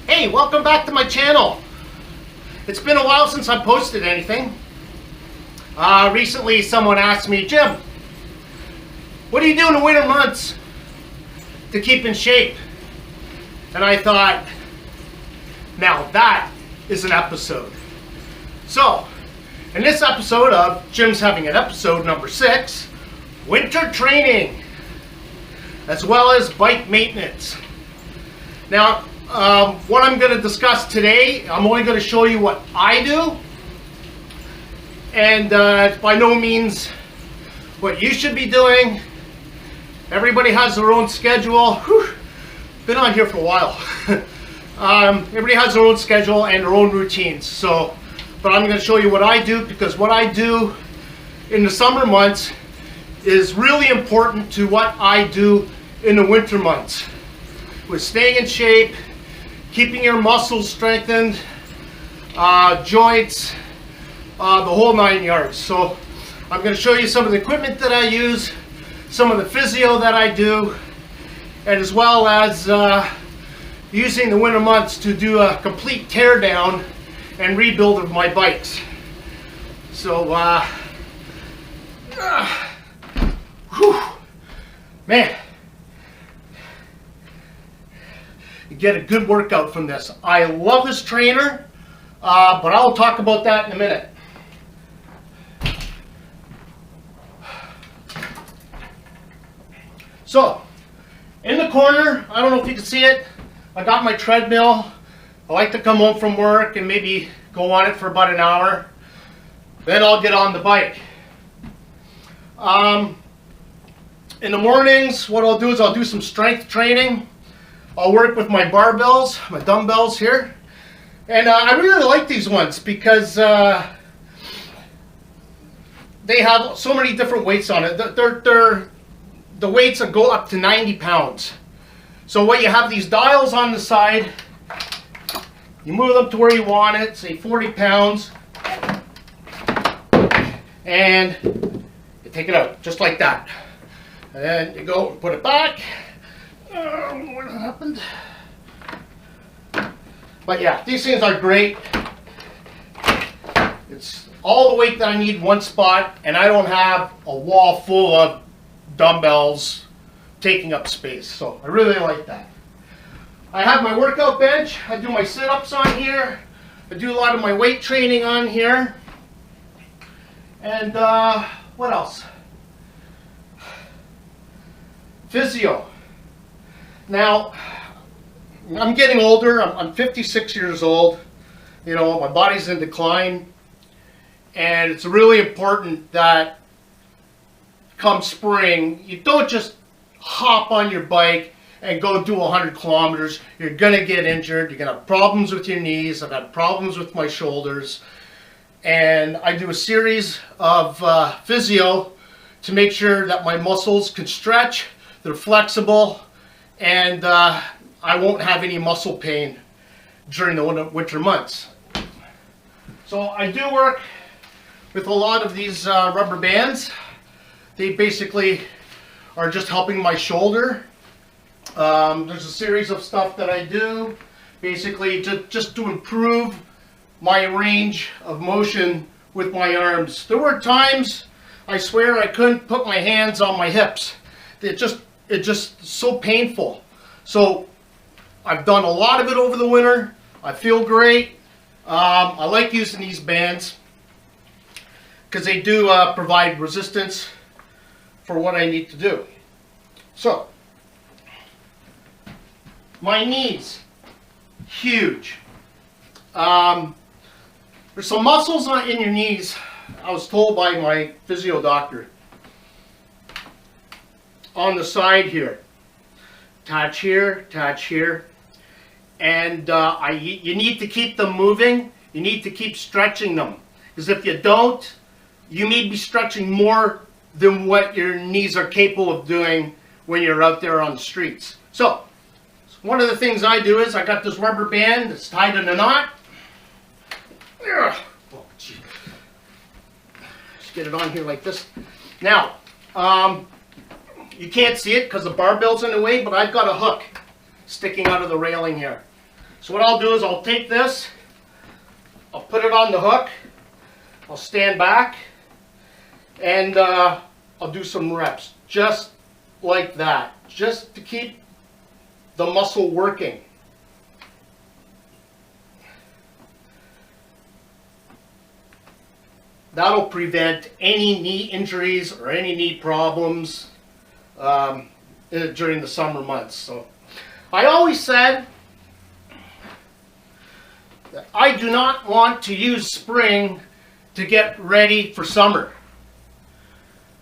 Hey, welcome back to my channel. It's been a while since I posted anything. Recently someone asked me, Jim, what do you do in the winter months to keep in shape? And I thought, now that is an episode. So, in this episode of Jim's Having an Episode number 6, winter training, as well as bike maintenance. Now, what I'm going to discuss today, I'm only going to show you what I do, and by no means what you should be doing. Everybody has their own schedule. Whew, been on here for a while. Everybody has their own schedule and their own routines. So, but I'm going to show you what I do, because what I do in the summer months is really important to what I do in the winter months, with staying in shape, keeping your muscles strengthened, joints, the whole 9 yards. So I'm going to show you some of the equipment that I use, some of the physio that I do, and as well as using the winter months to do a complete tear down and rebuild of my bikes. So whew, man, you get a good workout from this. I love this trainer, but I'll talk about that in a minute. So, in the corner, I don't know if you can see it, I got my treadmill. I like to come home from work and maybe go on it for about an hour. Then I'll get on the bike. In the mornings, what I'll do is I'll do some strength training. I'll work with my barbells, my dumbbells here. And I really like these ones because they have so many different weights on it. They're the weights that go up to 90 pounds. So what you have, these dials on the side, you move them to where you want it, say 40 pounds, and you take it out, just like that. And then you go and put it back. What happened? But yeah, these things are great. It's all the weight that I need in one spot, and I don't have a wall full of dumbbells taking up space. So I really like that. I have my workout bench. I do my sit-ups on here. I do a lot of my weight training on here. And what else? Physio. Now, I'm getting older. I'm 56 years old. You know, my body's in decline. And it's really important that come spring, you don't just hop on your bike and go do 100 kilometers. You're going to get injured. You're going to have problems with your knees. I've had problems with my shoulders. And I do a series of physio to make sure that my muscles can stretch, they're flexible, and I won't have any muscle pain during the winter months. So I do work with a lot of these rubber bands. They basically are just helping my shoulder. There's a series of stuff that I do basically just to improve my range of motion with my arms. There were times, I swear, I couldn't put my hands on my hips. It's just so painful. So I've done a lot of it over the winter. I feel great. I like using these bands because they do provide resistance for what I need to do. So, my knees, huge. There's some muscles in your knees, I was told by my physio doctor. On the side here, touch here, and you need to keep them moving. You need to keep stretching them, because if you don't, you may be stretching more than what your knees are capable of doing when you're out there on the streets. So, one of the things I do is I got this rubber band that's tied in a knot. Oh, gee. Just get it on here like this. Now, you can't see it because the barbell's in the way, but I've got a hook sticking out of the railing here. So what I'll do is I'll take this, I'll put it on the hook, I'll stand back, and I'll do some reps, just like that, just to keep the muscle working. That'll prevent any knee injuries or any knee problems during the summer months. So I always said that I do not want to use spring to get ready for summer.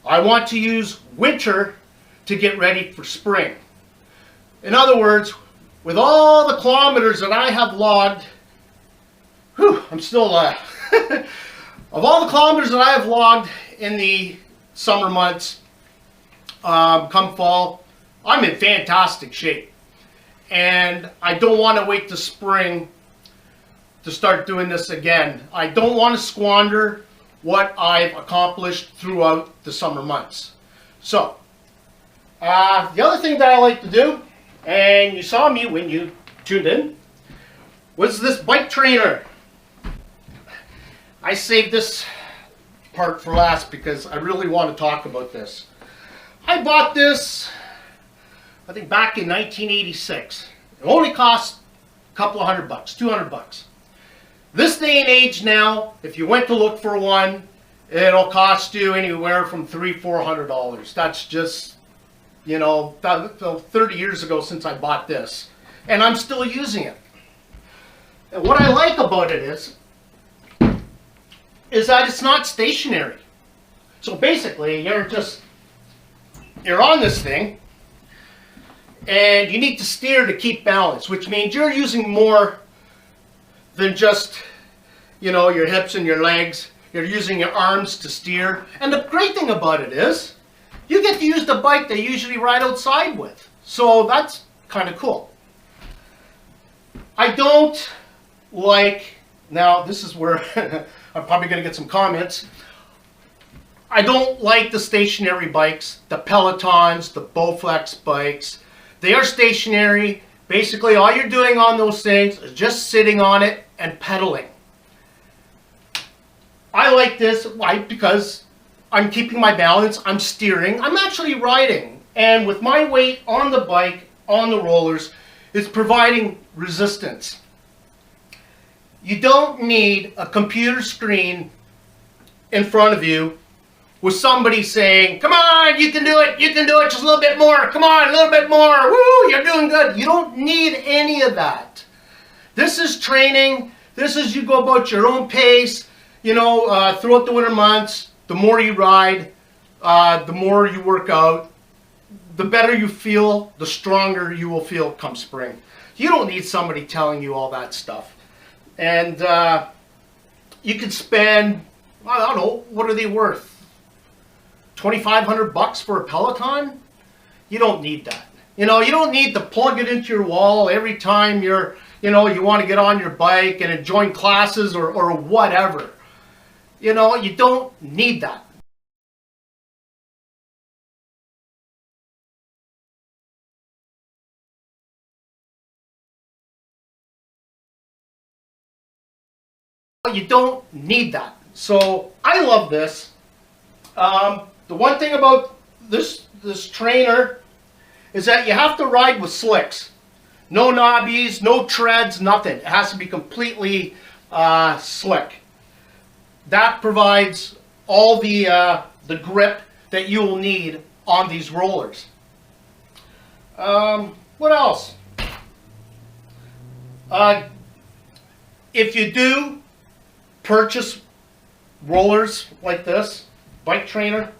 I want to use winter to get ready for spring. In other words, with all the kilometers that I have logged, I'm still of all the kilometers that I have logged in the summer months, come fall, I'm in fantastic shape. And I don't want to wait to spring to start doing this again. I don't want to squander what I've accomplished throughout the summer months. So, the other thing that I like to do, and you saw me when you tuned in, was this bike trainer. I saved this part for last because I really want to talk about this. I bought this, I think back in 1986. It only cost a couple of $100, 200 bucks. This day and age now, if you went to look for one, it'll cost you anywhere from $300–400. That's just, you know, 30 years ago since I bought this. And I'm still using it. And what I like about it is that it's not stationary. So basically, you're on this thing, and you need to steer to keep balance, which means you're using more than just, you know, your hips and your legs. You're using your arms to steer. And the great thing about it is, you get to use the bike they usually ride outside with. So that's kind of cool. I don't like, now this is where I'm probably going to get some comments. I don't like the stationary bikes, the Pelotons, the Bowflex bikes. They are stationary. Basically, all you're doing on those things is just sitting on it and pedaling. I like this. Why? Because I'm keeping my balance, I'm steering, I'm actually riding. And with my weight on the bike, on the rollers, it's providing resistance. You don't need a computer screen in front of you with somebody saying, come on, you can do it, just a little bit more, come on, a little bit more, woo, you're doing good. You don't need any of that. This is training, this is you go about your own pace, you know, throughout the winter months. The more you ride, the more you work out, the better you feel, the stronger you will feel come spring. You don't need somebody telling you all that stuff. And you could spend, I don't know, what are they worth? $2,500 for a Peloton? You don't need that. You know, you don't need to plug it into your wall every time you're, you know, you want to get on your bike and join classes or whatever. You know, you don't need that. You don't need that. So I love this. The one thing about this trainer is that you have to ride with slicks. No knobbies, no treads, nothing. It has to be completely slick. That provides all the grip that you will need on these rollers. What else? If you do purchase rollers like this, bike trainer,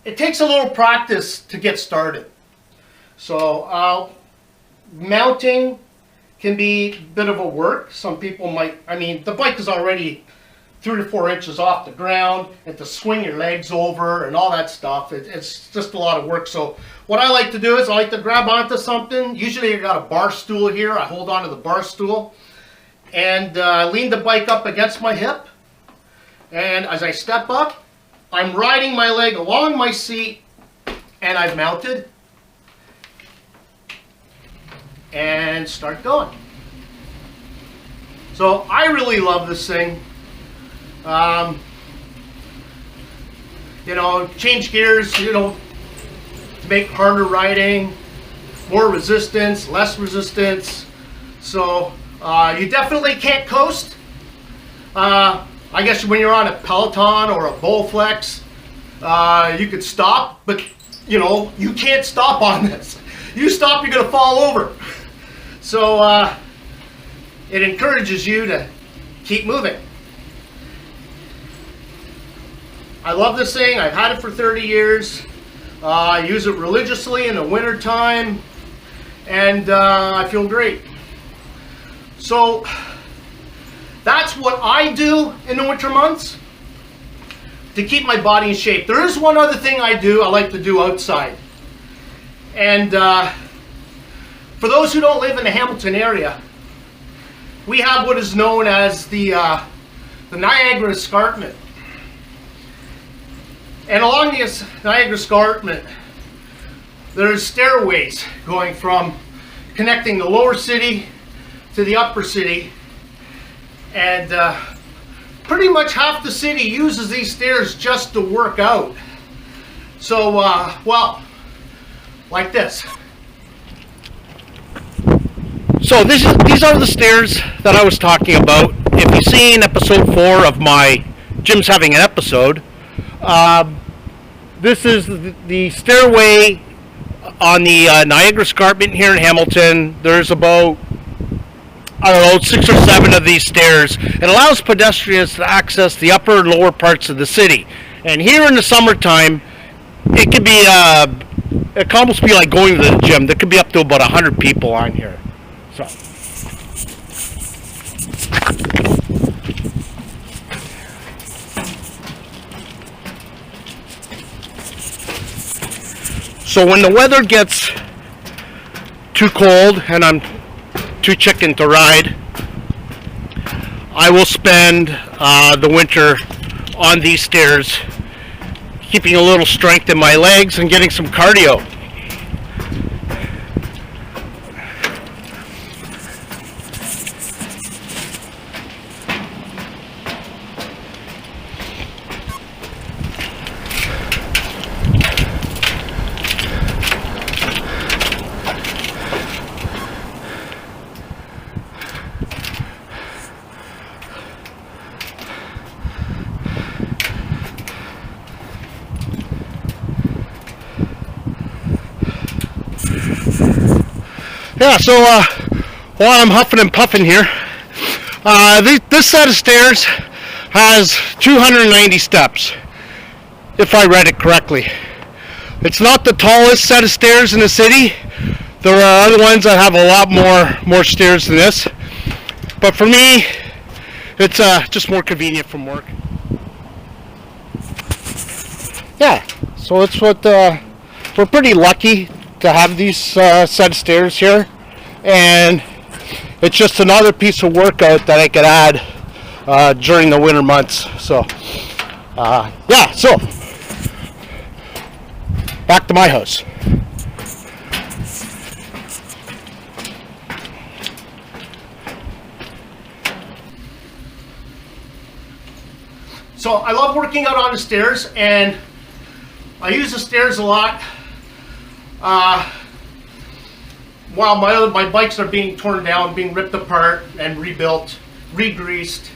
it takes a little practice to get started. So mounting can be a bit of a work. Some people might, I mean, the bike is already 3 to 4 inches off the ground, and to swing your legs over and all that stuff, it's just a lot of work. So what I like to do is I like to grab onto something. Usually I got a bar stool here. I hold onto the bar stool and lean the bike up against my hip. And as I step up, I'm riding my leg along my seat, and I've mounted. and start going. So I really love this thing. You know, change gears, you know, to make harder riding, more resistance, less resistance. So you definitely can't coast. I guess when you're on a Peloton or a Bowflex, you could stop, but you know, you can't stop on this. You stop, you're gonna fall over. So it encourages you to keep moving. I love this thing. I've had it for 30 years. I use it religiously in the winter time, and I feel great. So that's what I do in the winter months to keep my body in shape. There is one other thing I do, I like to do outside. And for those who don't live in the Hamilton area, we have what is known as the Niagara Escarpment. And along the Niagara Escarpment, there's stairways going from connecting the lower city to the upper city. And pretty much half the city uses these stairs just to work out. So, well, like this. So these are the stairs that I was talking about. If you've seen episode 4 of my Jim's Having an Episode, this is the stairway on the Niagara Escarpment here in Hamilton. There's about, I don't know, 6 or 7 of these stairs. It allows pedestrians to access the upper and lower parts of the city. And here in the summertime, it could be, it can almost be like going to the gym. There could be up to about 100 people on here. So when the weather gets too cold and I'm too chicken to ride, I will spend the winter on these stairs, keeping a little strength in my legs and getting some cardio. Yeah, so while I'm huffing and puffing here, this set of stairs has 290 steps, if I read it correctly. It's not the tallest set of stairs in the city. There are other ones that have a lot more stairs than this. But for me, it's just more convenient from work. Yeah, so it's what we're pretty lucky to have these set of stairs here, and it's just another piece of workout that I could add during the winter months. So yeah, so back to my house. So I love working out on the stairs, and I use the stairs a lot while my bikes are being torn down, being ripped apart and rebuilt, re-greased,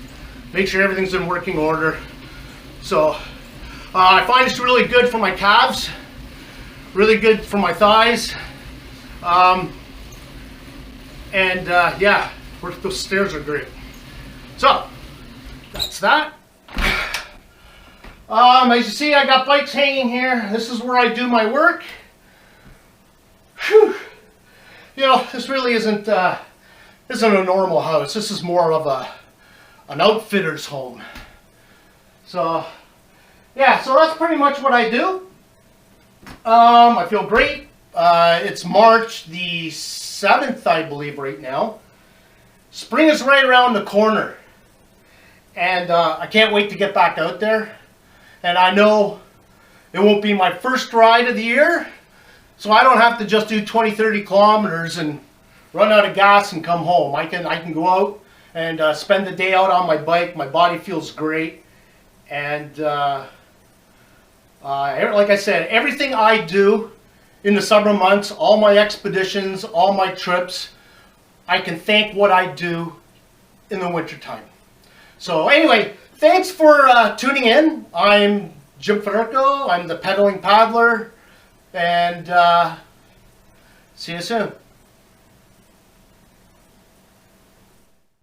make sure everything's in working order. So I find it's really good for my calves, really good for my thighs, and yeah, those stairs are great. So that's that. As you see, I got bikes hanging here. This is where I do my work. Whew. You know, this really isn't a normal house. This is more of an outfitter's home. So yeah, so that's pretty much what I do. I feel great. It's March the 7th, I believe, right now. Spring is right around the corner, and I can't wait to get back out there. And I know it won't be my first ride of the year, so I don't have to just do 20-30 kilometers and run out of gas and come home. I can go out and spend the day out on my bike. My body feels great, and like I said, everything I do in the summer months, all my expeditions, all my trips, I can thank what I do in the wintertime. So anyway, thanks for tuning in. I'm Jim Federico. I'm the Pedaling Paddler, and see you soon.